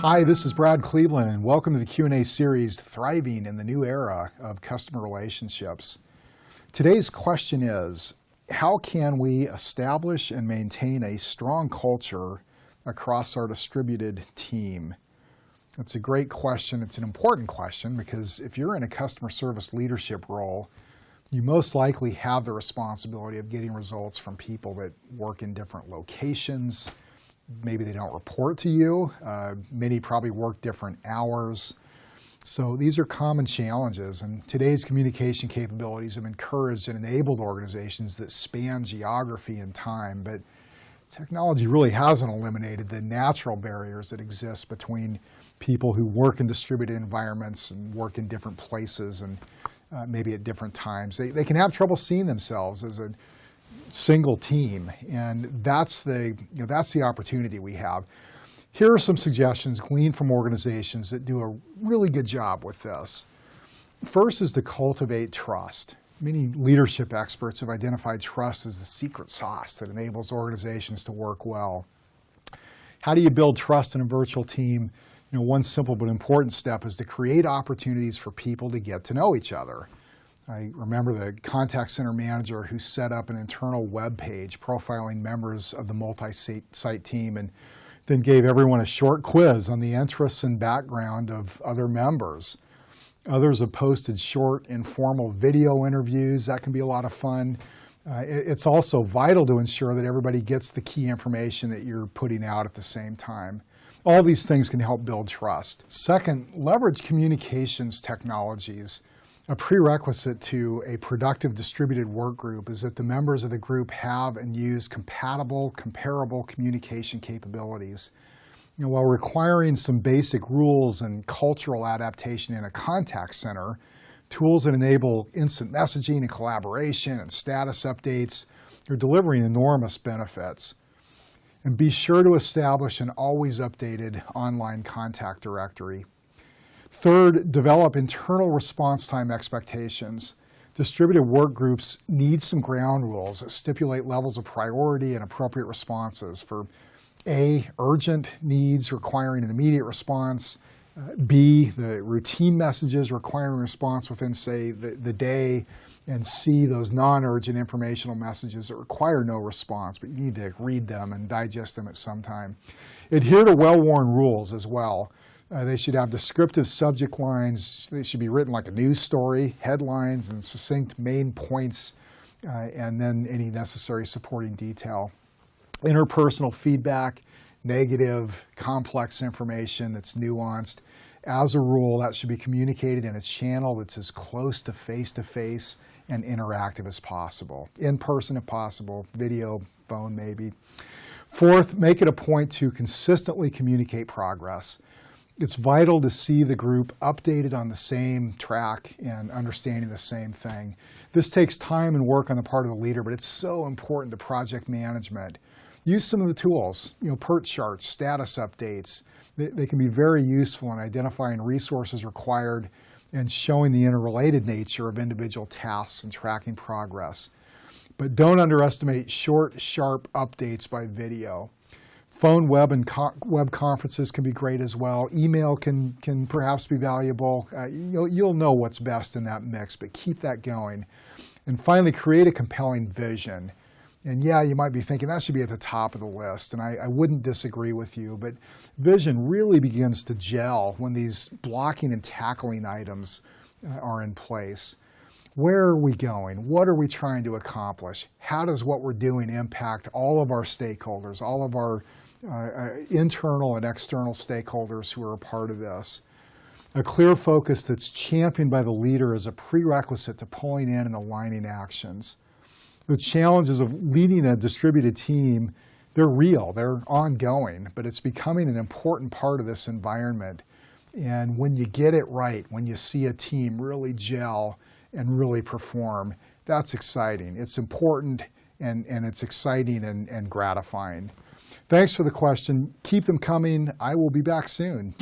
Hi, this is Brad Cleveland, and welcome to the Q&A series, Thriving in the New Era of Customer Relationships. Today's question is, how can we establish and maintain a strong culture across our distributed team? It's a great question. It's an important question because if you're in a customer service leadership role, you most likely have the responsibility of getting results from people that work in different locations. Maybe they don't report to you. Many probably work different hours. So these are common challenges, and today's communication capabilities have encouraged and enabled organizations that span geography and time, but technology really hasn't eliminated the natural barriers that exist between people who work in distributed environments and work in different places and maybe at different times. They can have trouble seeing themselves as a single team, and that's the opportunity we have. Here are some suggestions gleaned from organizations that do a really good job with this. First is to cultivate trust. Many leadership experts have identified trust as the secret sauce that enables organizations to work well. How do you build trust in a virtual team? One simple but important step is to create opportunities for people to get to know each other. I remember the contact center manager who set up an internal web page profiling members of the multi-site team and then gave everyone a short quiz on the interests and background of other members. Others have posted short, informal video interviews. That can be a lot of fun. It's also vital to ensure that everybody gets the key information that you're putting out at the same time. All these things can help build trust. Second, leverage communications technologies. A prerequisite to a productive distributed work group is that the members of the group have and use compatible, comparable communication capabilities. While requiring some basic rules and cultural adaptation in a contact center, tools that enable instant messaging and collaboration and status updates are delivering enormous benefits. And be sure to establish an always updated online contact directory. Third, develop internal response time expectations. Distributed work groups need some ground rules that stipulate levels of priority and appropriate responses for A, urgent needs requiring an immediate response, B, the routine messages requiring response within, say, the day, and C, those non-urgent informational messages that require no response, but you need to read them and digest them at some time. Adhere to well-worn rules as well. They should have descriptive subject lines. They should be written like a news story, headlines and succinct main points, and then any necessary supporting detail. Interpersonal feedback, negative, complex information that's nuanced. As a rule, that should be communicated in a channel that's as close to face and interactive as possible. In person if possible, video, phone maybe. Fourth, make it a point to consistently communicate progress. It's vital to see the group updated on the same track and understanding the same thing. This takes time and work on the part of the leader, but it's so important to project management. Use some of the tools, PERT charts, status updates. They can be very useful in identifying resources required and showing the interrelated nature of individual tasks and tracking progress. But don't underestimate short, sharp updates by video. Phone, web, and web conferences can be great as well. Email can perhaps be valuable. You'll know what's best in that mix, but keep that going. And finally, create a compelling vision. And yeah, you might be thinking that should be at the top of the list, and I wouldn't disagree with you, but vision really begins to gel when these blocking and tackling items are in place. Where are we going? What are we trying to accomplish? How does what we're doing impact all of our stakeholders, all of our internal and external stakeholders who are a part of this? A clear focus that's championed by the leader is a prerequisite to pulling in and aligning actions. The challenges of leading a distributed team, they're real, they're ongoing, but it's becoming an important part of this environment. And when you get it right, when you see a team really gel and really perform, that's exciting. It's important and it's exciting and gratifying. Thanks for the question. Keep them coming. I will be back soon.